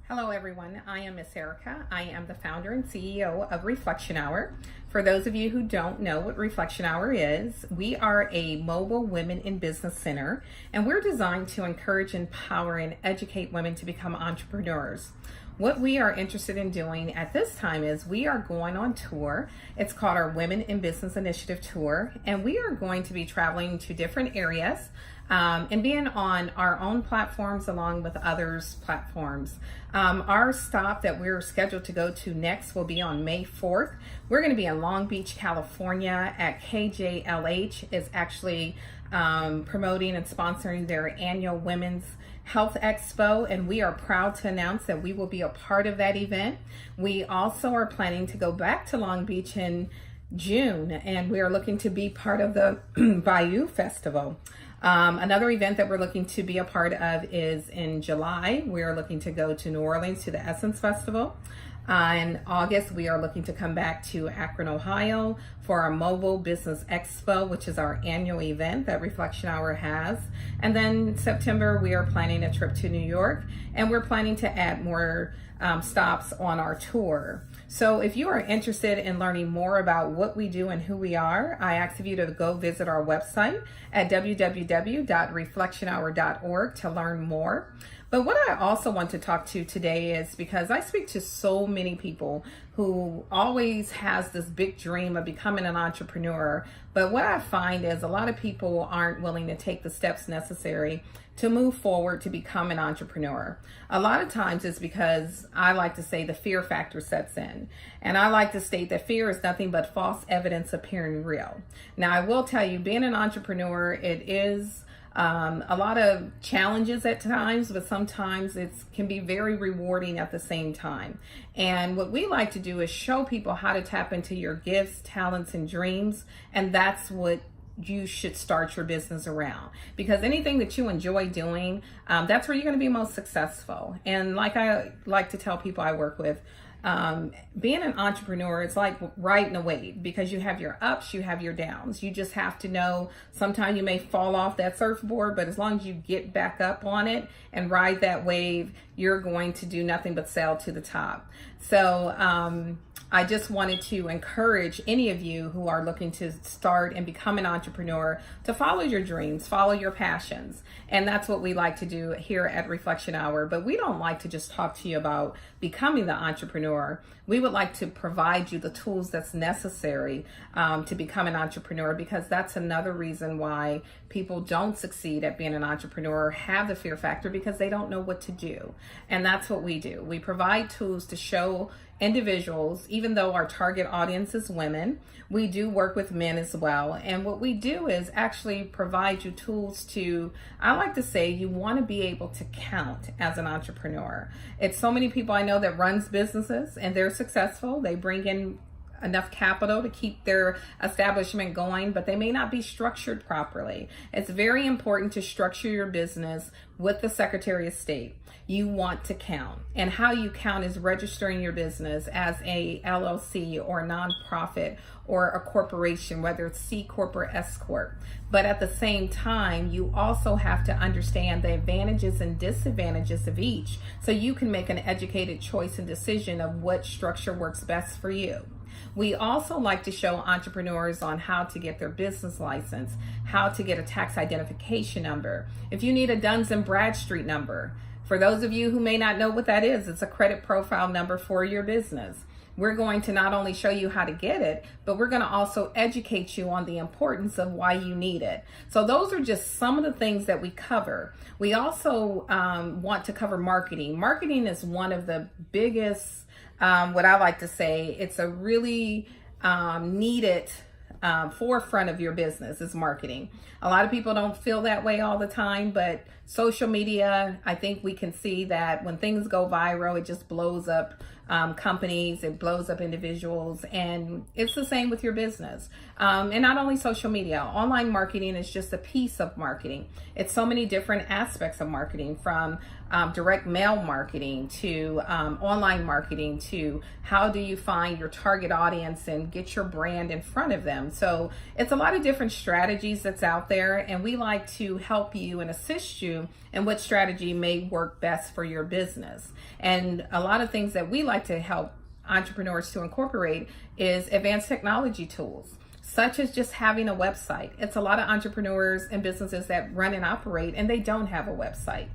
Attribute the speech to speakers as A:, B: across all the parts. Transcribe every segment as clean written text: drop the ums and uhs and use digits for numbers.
A: Hello everyone, I am Miss Erica. I am the founder and CEO of Reflection Hour. For those of you who don't know what Reflection Hour is, we are a mobile women in business center, and we're designed to encourage, empower, and educate women to become entrepreneurs. What we are interested in doing at this time is we are going on tour. It's called our Women in Business Initiative Tour, and we are going to be traveling to different areas and being on our own platforms along with others' platforms. Our stop that we're scheduled to go to next will be on May 4th. We're going to be in Long Beach, California at KJLH. Is actually promoting and sponsoring their annual Women's Health Expo, and we are proud to announce that we will be a part of that event. We also are planning to go back to Long Beach in June, and we are looking to be part of the Bayou Festival. Another event that we're looking to be a part of is in July. We are looking to go to New Orleans to the Essence Festival. In August, we are looking to come back to Akron, Ohio for our Mobile Business Expo, which is our annual event that Reflection Hour has. And then September, we are planning a trip to New York, and we're planning to add more stops on our tour. So if you are interested in learning more about what we do and who we are, I ask of you to go visit our website at www.reflectionhour.org to learn more. But what I also want to talk to today is because I speak to so many people who always has this big dream of becoming an entrepreneur. But what I find is a lot of people aren't willing to take the steps necessary to move forward to become an entrepreneur. A lot of times it's because I like to say the fear factor sets in. And I like to state that fear is nothing but false evidence appearing real. Now, I will tell you, being an entrepreneur, it is a lot of challenges at times, but sometimes it can be very rewarding at the same time. And what we like to do is show people how to tap into your gifts, talents, and dreams. And that's what you should start your business around, because anything that you enjoy doing, that's where you're going to be most successful. And like I like to tell people I work with, being an entrepreneur, it's like riding a wave, because you have your ups, you have your downs. You just have to know sometimes you may fall off that surfboard, but as long as you get back up on it and ride that wave, you're going to do nothing but sail to the top. So, I just wanted to encourage any of you who are looking to start and become an entrepreneur to follow your dreams, follow your passions. And that's what we like to do here at Reflection Hour. But we don't like to just talk to you about becoming the entrepreneur. We would like to provide you the tools that's necessary to become an entrepreneur, because that's another reason why people don't succeed at being an entrepreneur, have the fear factor, because they don't know what to do. And that's what we do. We provide tools to show individuals, even though our target audience is women, we do work with men as well. And what we do is actually provide you tools to, I like to say, you want to be able to count as an entrepreneur. It's so many people I know that runs businesses and they're successful. They bring in enough capital to keep their establishment going, but they may not be structured properly. It's very important to structure your business with the Secretary of State. You want to count, and how you count is registering your business as a LLC or a nonprofit or a corporation, whether it's C Corp or S Corp. But at the same time, you also have to understand the advantages and disadvantages of each, so you can make an educated choice and decision of what structure works best for you. We also like to show entrepreneurs on how to get their business license, how to get a tax identification number. If you need a Duns and Bradstreet number, for those of you who may not know what that is, it's a credit profile number for your business. We're going to not only show you how to get it, but we're going to also educate you on the importance of why you need it. So those are just some of the things that we cover. We also want to cover marketing. Marketing is one of the biggest, what I like to say, it's a really needed forefront of your business is marketing. A lot of people don't feel that way all the time, but social media, I think we can see that when things go viral, it just blows up companies, it blows up individuals, and it's the same with your business. And not only social media, online marketing is just a piece of marketing. It's so many different aspects of marketing, from direct mail marketing to online marketing to how do you find your target audience and get your brand in front of them. So it's a lot of different strategies that's out there, and we like to help you and assist you to and what strategy may work best for your business. And a lot of things that we like to help entrepreneurs to incorporate is advanced technology tools, such as just having a website. It's a lot of entrepreneurs and businesses that run and operate and they don't have a website,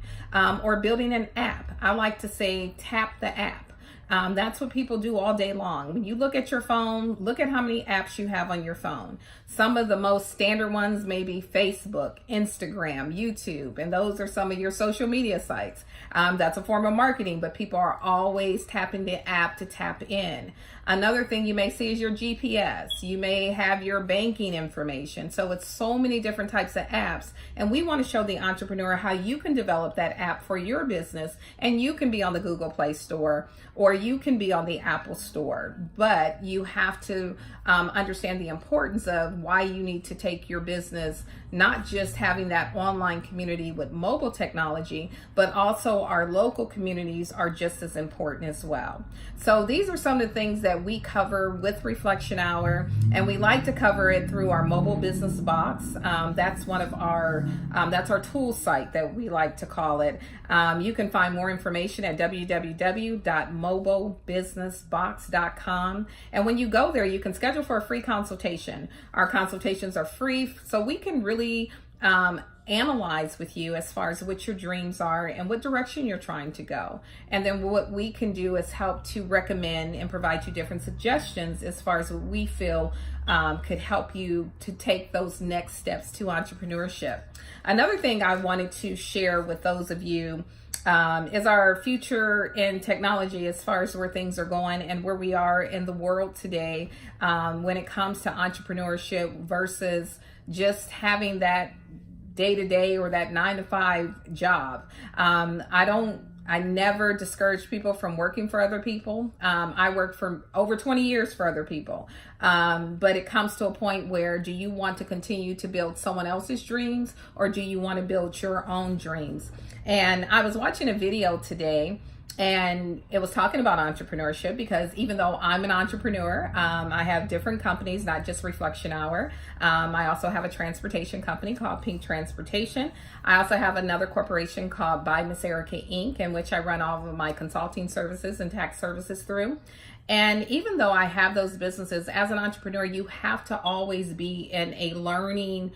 A: or building an app. I like to say tap the app. That's what people do all day long. When you look at your phone, look at how many apps you have on your phone. Some of the most standard ones may be Facebook, Instagram, YouTube, and those are some of your social media sites. That's a form of marketing, but people are always tapping the app to tap in. Another thing you may see is your GPS. You may have your banking information. So it's so many different types of apps. And we want to show the entrepreneur how you can develop that app for your business. And you can be on the Google Play Store or you can be on the Apple Store. But you have to understand the importance of why you need to take your business, not just having that online community with mobile technology, but also our local communities are just as important as well. So these are some of the things that we cover with Reflection Hour, and we like to cover it through our mobile business box. That's one of our, that's our tool site that we like to call it. You can find more information at www.mobilebusinessbox.com. And when you go there, you can schedule for a free consultation. Our consultations are free, so we can really analyze with you as far as what your dreams are and what direction you're trying to go. And then what we can do is help to recommend and provide you different suggestions as far as what we feel could help you to take those next steps to entrepreneurship. Another thing I wanted to share with those of you is our future in technology as far as where things are going and where we are in the world today when it comes to entrepreneurship versus just having that day-to-day or that 9-to-5 job. I never discourage people from working for other people. I worked for over 20 years for other people. But it comes to a point where, do you want to continue to build someone else's dreams or do you want to build your own dreams? And I was watching a video today and it was talking about entrepreneurship because even though I'm an entrepreneur, I have different companies, not just Reflection Hour. I also have a transportation company called Pink Transportation. I also have another corporation called By Miss Erica Inc., in which I run all of my consulting services and tax services through. And even though I have those businesses, as an entrepreneur, you have to always be in a learning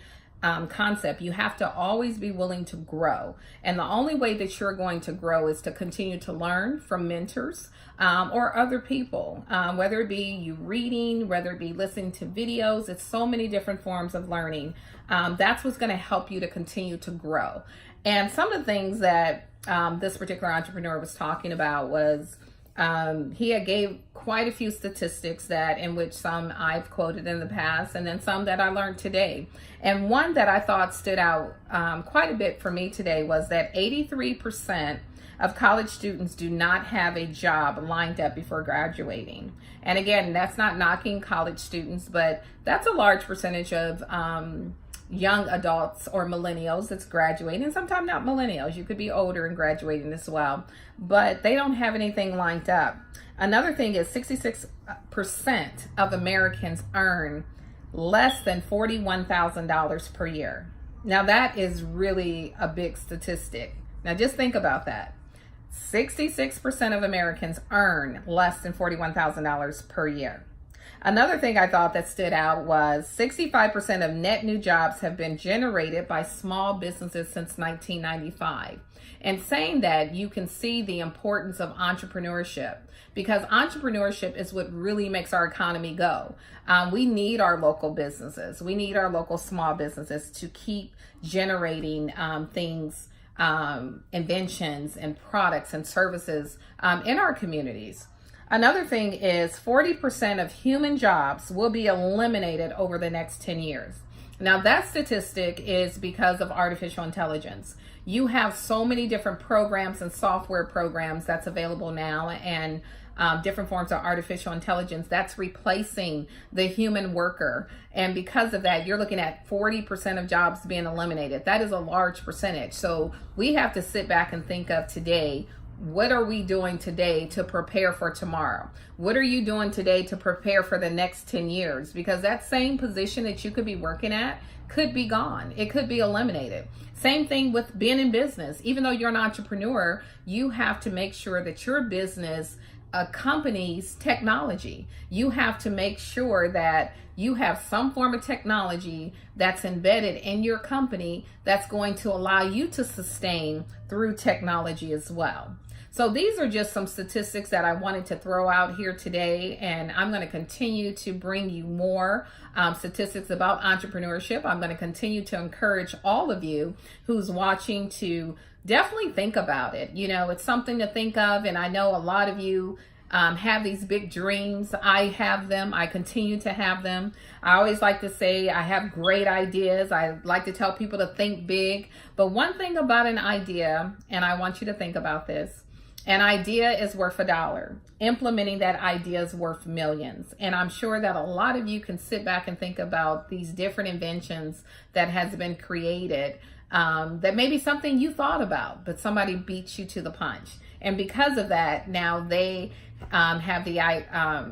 A: concept. You have to always be willing to grow. And the only way that you're going to grow is to continue to learn from mentors or other people, whether it be you reading, whether it be listening to videos. It's so many different forms of learning. That's what's going to help you to continue to grow. And some of the things that this particular entrepreneur was talking about was he had gave quite a few statistics that in which some I've quoted in the past and then some that I learned today. And one that I thought stood out quite a bit for me today was that 83% of college students do not have a job lined up before graduating. And again, that's not knocking college students, but that's a large percentage of young adults or millennials that's graduating, and sometimes not millennials. You could be older and graduating as well, but they don't have anything lined up. Another thing is 66% of Americans earn less than $41,000 per year. Now that is really a big statistic. Now just think about that. 66% of Americans earn less than $41,000 per year. Another thing I thought that stood out was 65% of net new jobs have been generated by small businesses since 1995. And saying that, you can see the importance of entrepreneurship, because entrepreneurship is what really makes our economy go. We need our local businesses. We need our local small businesses to keep generating things, inventions and products and services in our communities. Another thing is 40% of human jobs will be eliminated over the next 10 years. Now that statistic is because of artificial intelligence. You have so many different programs and software programs that's available now, and different forms of artificial intelligence that's replacing the human worker. And because of that, you're looking at 40% of jobs being eliminated. That is a large percentage. So we have to sit back and think of today, what are we doing today to prepare for tomorrow? What are you doing today to prepare for the next 10 years? Because that same position that you could be working at could be gone. It could be eliminated. Same thing with being in business. Even though you're an entrepreneur, you have to make sure that your business accompanies technology. You have to make sure that you have some form of technology that's embedded in your company that's going to allow you to sustain through technology as well. So these are just some statistics that I wanted to throw out here today, and I'm going to continue to bring you more statistics about entrepreneurship. I'm going to continue to encourage all of you who's watching to definitely think about it. You know, it's something to think of, and I know a lot of you have these big dreams. I have them. I continue to have them. I always like to say I have great ideas. I like to tell people to think big. But one thing about an idea, and I want you to think about this, an idea is worth $1. Implementing that idea is worth millions. And I'm sure that a lot of you can sit back and think about these different inventions that has been created, that may be something you thought about, but somebody beat you to the punch. And because of that, now they have the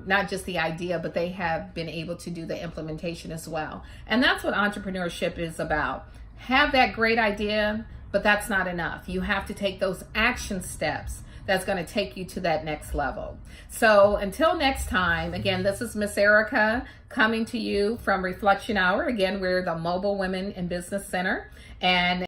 A: not just the idea, but they have been able to do the implementation as well. And that's what entrepreneurship is about. Have that great idea, but that's not enough. You have to take those action steps that's going to take you to that next level. So until next time, again, this is Miss Erica coming to you from Reflection Hour. Again, we're the Mobile Women in Business Center. And